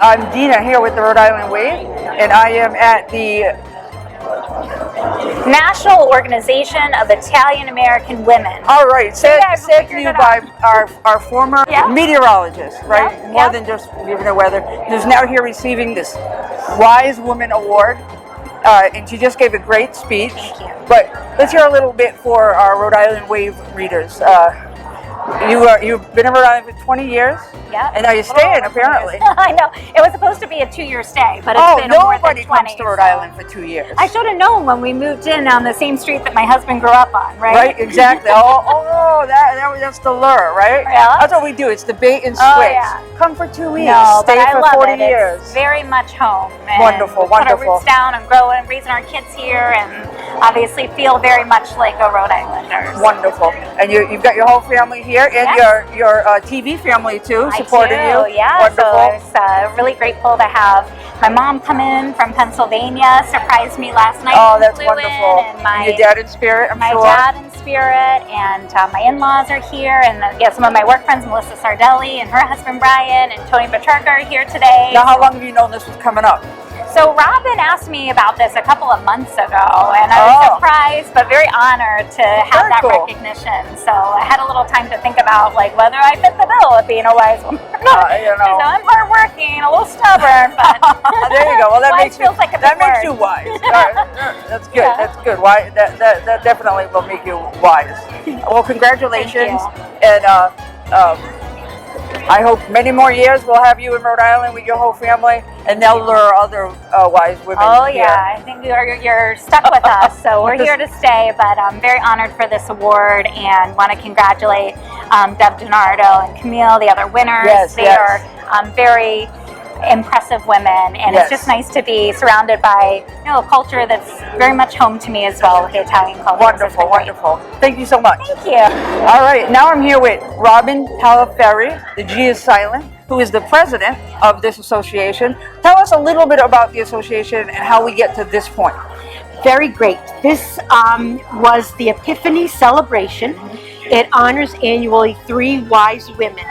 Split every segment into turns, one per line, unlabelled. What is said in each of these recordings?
I'm Dina here with the Rhode Island Wave, and I am at the
National Organization of Italian American Women.
All right, said to you by our former meteorologist, right?
Yep.
More than just giving the weather, who's now here receiving this Wise Woman Award, and she just gave a great speech.
Thank you.
But let's hear a little bit for our Rhode Island Wave readers. You've been in Rhode Island for 20 years?
Yeah.
And now you're staying, apparently.
I know. It was supposed to be a 2-year stay, but it's been more than 20.
Nobody comes to Rhode Island for 2 years.
I should have known when we moved in on the same street that my husband grew up on, right?
Right, exactly. That's the lure, right?
Yeah.
That's what we do. It's the bait and switch.
Oh, yeah.
Come for 2 weeks.
No,
stay
but I
for
love
40
it.
years.
It's very much home. And
Wonderful,
we put our
wonderful.
roots down and grow and raising our kids here, and obviously feel very much like a Rhode Islander.
Wonderful. And you've got your whole family here, and your TV family too, supporting you.
Yeah.
Wonderful.
So I was really grateful to have my mom come in from Pennsylvania, surprised me last night.
Oh, that's
flew
wonderful.
In, and
your dad in spirit, I'm
my
sure.
dad in spirit, and my in-laws are here, and some of my work friends, Melissa Sardelli and her husband Brian, and Tony Paterka are here today.
Now, how long have you known this was coming up?
So Robin asked me about this a couple of months ago, and I was surprised but very honored to have that recognition. So I had a little time to think about whether I fit the bill of being a wise woman. So I'm hardworking, a little stubborn, but
there you go. Well, that
makes you wise.
That's good. Yeah. That's good. Why? That definitely will make you wise. Well, congratulations, and I hope many more years we'll have you in Rhode Island with your whole family, and they'll lure other wise women.
Oh yeah, I think you're stuck with us, so we're here to stay. But I'm very honored for this award, and want to congratulate Deb DiNardo and Camille, the other winners.
Yes,
they are very impressive women, and it's just nice to be surrounded by a culture that's very much home to me as well, with the Italian culture.
Wonderful, wonderful. Thank you so much.
Thank you.
All right, now I'm here with Robin Palaferri, the G is silent, who is the president of this association. Tell us a little bit about the association and how we get to this point.
Very great. This was the Epiphany Celebration. It honors annually 3 wise women.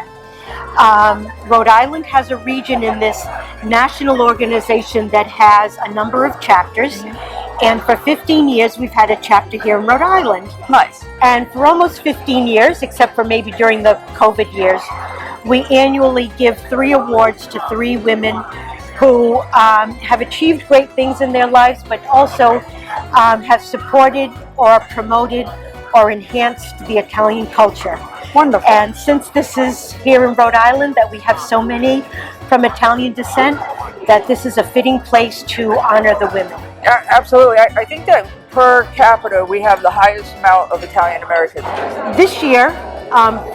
Rhode Island has a region in this national organization that has a number of chapters, and for 15 years we've had a chapter here in Rhode Island.
Nice.
And for almost 15 years, except for maybe during the COVID years, we annually give 3 awards to 3 women who have achieved great things in their lives, but also have supported or promoted or enhanced the Italian culture.
Wonderful.
And since this is here in Rhode Island that we have so many from Italian descent, that this is a fitting place to honor the women.
Absolutely. I think that per capita we have the highest amount of Italian Americans.
This year,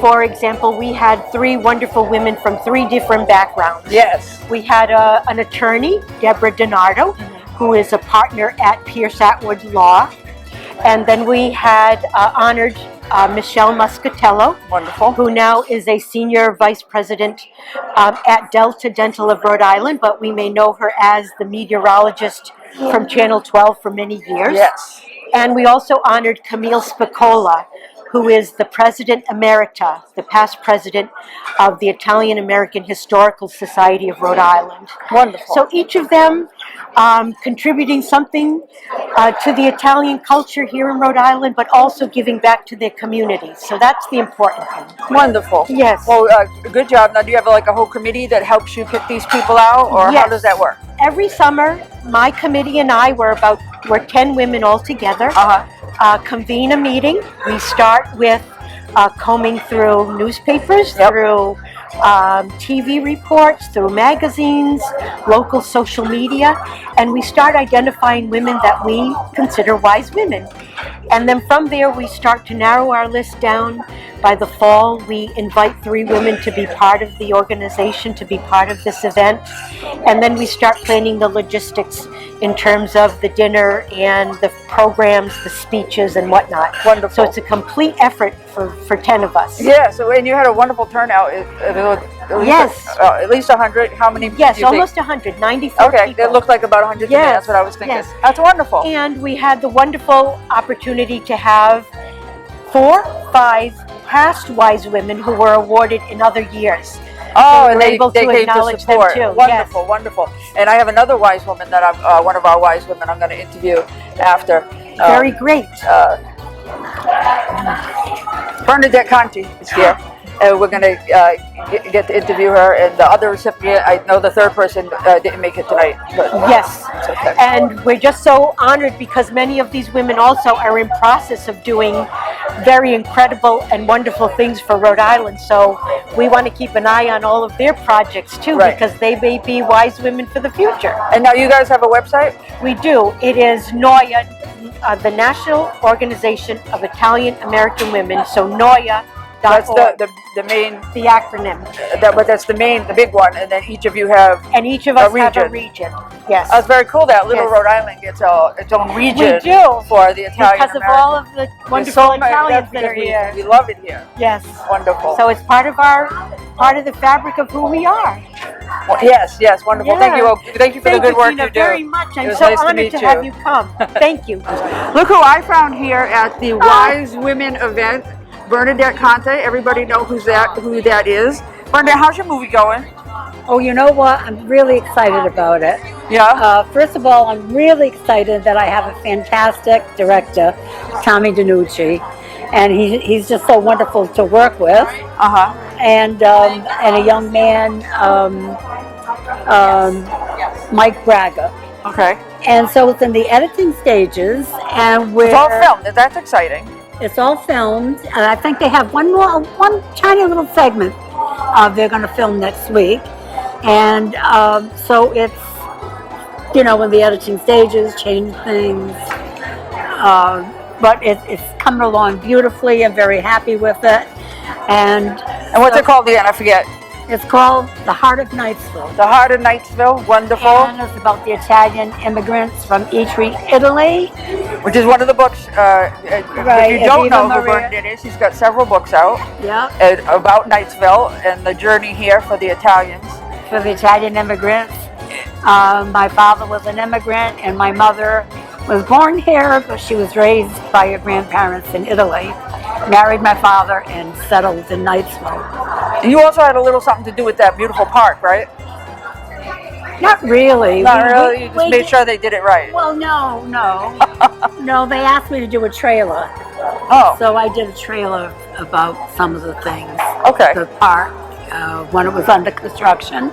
for example, we had 3 wonderful women from 3 different backgrounds.
Yes.
We had an attorney, Deborah DiNardo, who is a partner at Pierce Atwood Law. And then we had honored Michelle Muscatello,
wonderful,
who now is a senior vice president at Delta Dental of Rhode Island, but we may know her as the meteorologist from Channel 12 for many years.
Yes.
And we also honored Camille Spicola, who is the President Emerita, the past president of the Italian American Historical Society of Rhode Island.
Wonderful.
So each of them contributing something to the Italian culture here in Rhode Island, but also giving back to their communities. So that's the important thing.
Wonderful.
Yes.
Well, good job. Now, do you have a whole committee that helps you pick these people out, or how does that work?
Every summer, my committee and I, we're 10 women all together, convene a meeting. We start with combing through newspapers, through TV reports, through magazines, local social media, and we start identifying women that we consider wise women. And then from there we start to narrow our list down. By the fall, we invite 3 women to be part of the organization, to be part of this event. And then we start planning the logistics in terms of the dinner and the programs, the speeches and whatnot.
Wonderful.
So it's a complete effort for 10 of us.
Yeah, and you had a wonderful turnout. At least 100. How many?
Yes, almost 100, 94 people.
Okay, it looked like about 100 to me. That's what I was thinking.
Yes.
That's wonderful.
And we had the wonderful opportunity to have 4, 5 past wise women who were awarded in other years.
Oh, and
were
they
able to
came to
acknowledge them
support.
too.
Wonderful,
Yes.
wonderful. And I have another wise woman that I'm one of our wise women I'm going to interview after.
Very great.
Bernadette Conti is here. And we're going to get to interview her. And the other recipient, I know the third person didn't make it tonight. But
Yes,
it's okay.
and we're just so honored because many of these women also are in process of doing very incredible and wonderful things for Rhode Island. So we want to keep an eye on all of their projects too,
Right.
because they may be wise women for the future.
And now you guys have a website?
We do. It is NOIAW, the National Organization of Italian American Women. So NOIAW.
That's the main,
the acronym.
but that's the big one. And then each of you have.
And each of us have a
region.
region. Yes.
That's very cool that Little
Yes.
Rhode Island gets its own region
We do.
for the Italian
Because of all of the wonderful Italians that are here.
We love it here.
Yes.
Wonderful.
So it's part of the fabric of who we are.
Yes, wonderful. Thank you. Thank you for the good work
Tina,
you do.
very much. I'm
It was
so
nice to
honored
meet
to
you.
have you come. Thank you.
Look who I found here at the Wise Women event. Bernadette Conte. Everybody know who that is. Bernadette, how's your movie going?
Oh, you know what? I'm really excited about it.
Yeah.
First of all, I'm really excited that I have a fantastic director, Tommy DiNucci, and he's just so wonderful to work with. And a young man, Mike Braga.
Okay.
And so it's in the editing stages, and
It's all filmed. That's exciting.
It's all filmed, and I think they have one tiny little segment they're going to film next week. And so it's, in the editing stages, change things. But it's coming along beautifully. I'm very happy with it. And
what's it called again? I forget.
It's called The Heart of Knightsville.
The Heart of Knightsville. Wonderful.
And it's about the Italian immigrants from Itri, Italy.
Which is one of the books. If you don't know who Bernadette is, she's got several books out.
Yeah.
About Knightsville and the journey here for the Italians.
For the Italian immigrants. My father was an immigrant, and my mother was born here, but she was raised by her grandparents in Italy. Married my father and settled in Knightsville.
And you also had a little something to do with that beautiful park, right?
Not really.
Not really. You just made sure they did it right.
Well, no. No, they asked me to do a trailer.
Oh.
So I did a trailer about some of the things.
Okay.
The park, when it was under construction.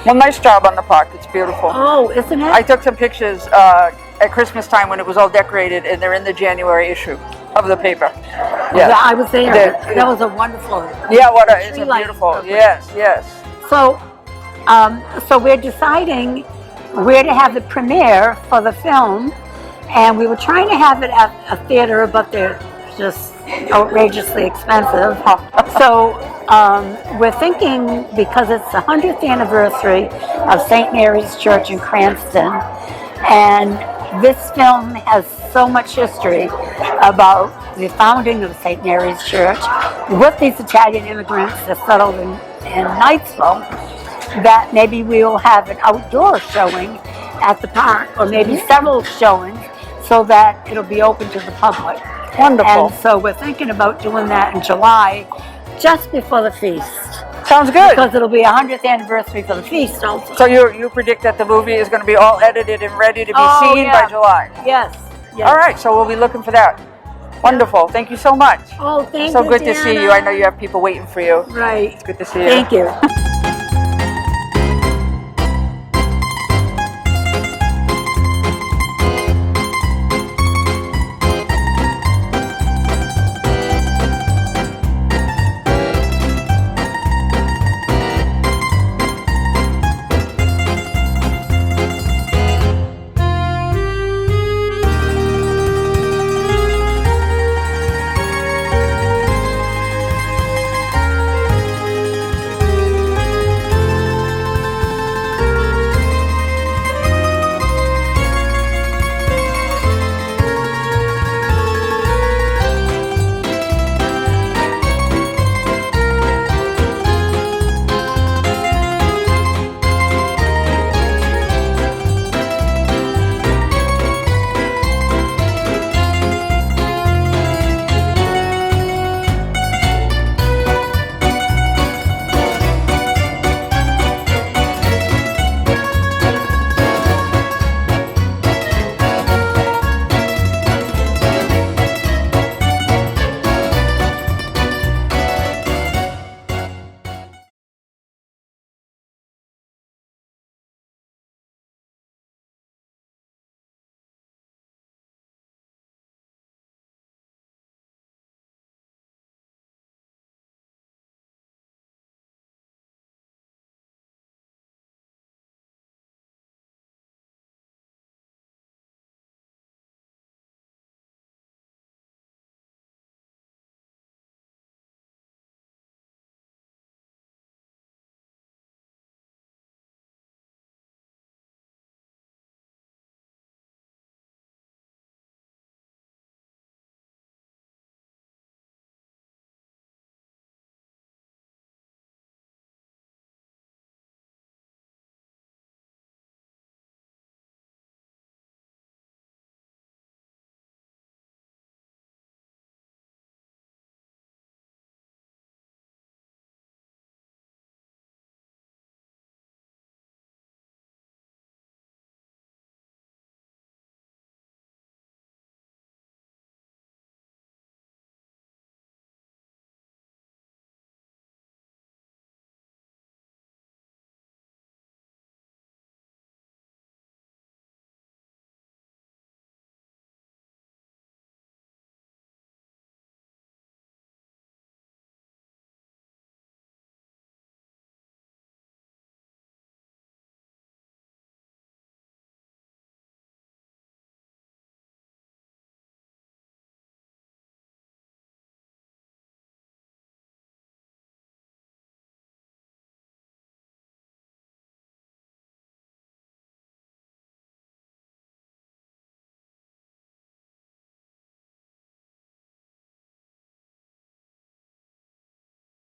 Well, nice job on the park. It's beautiful.
Oh, isn't it?
I took some pictures at Christmas time when it was all decorated, and they're in the January issue of the paper.
Yeah, I was there. That was a wonderful.
Yeah, it's a beautiful. Yes.
So, so we're deciding where to have the premiere for the film, and we were trying to have it at a theater, but they're just outrageously expensive. So we're thinking, because it's the 100th anniversary of St. Mary's Church in Cranston, and this film has so much history about the founding of St. Mary's Church with these Italian immigrants that settled in Knightsville, that maybe we will have an outdoor showing at the park, or maybe several showings, so that it'll be open to the public.
Wonderful.
And so we're thinking about doing that in July, just before the feast.
Sounds good.
Because it'll be a 100th anniversary for the feast also.
So you predict that the movie is going to be all edited and ready to be seen by July?
Yes.
All right, so we'll be looking for that. Wonderful. Thank you so much.
Oh, thank you,
So good to see you. I know
Deanna.
you have people waiting for you.
Right.
It's good to see you.
Thank you.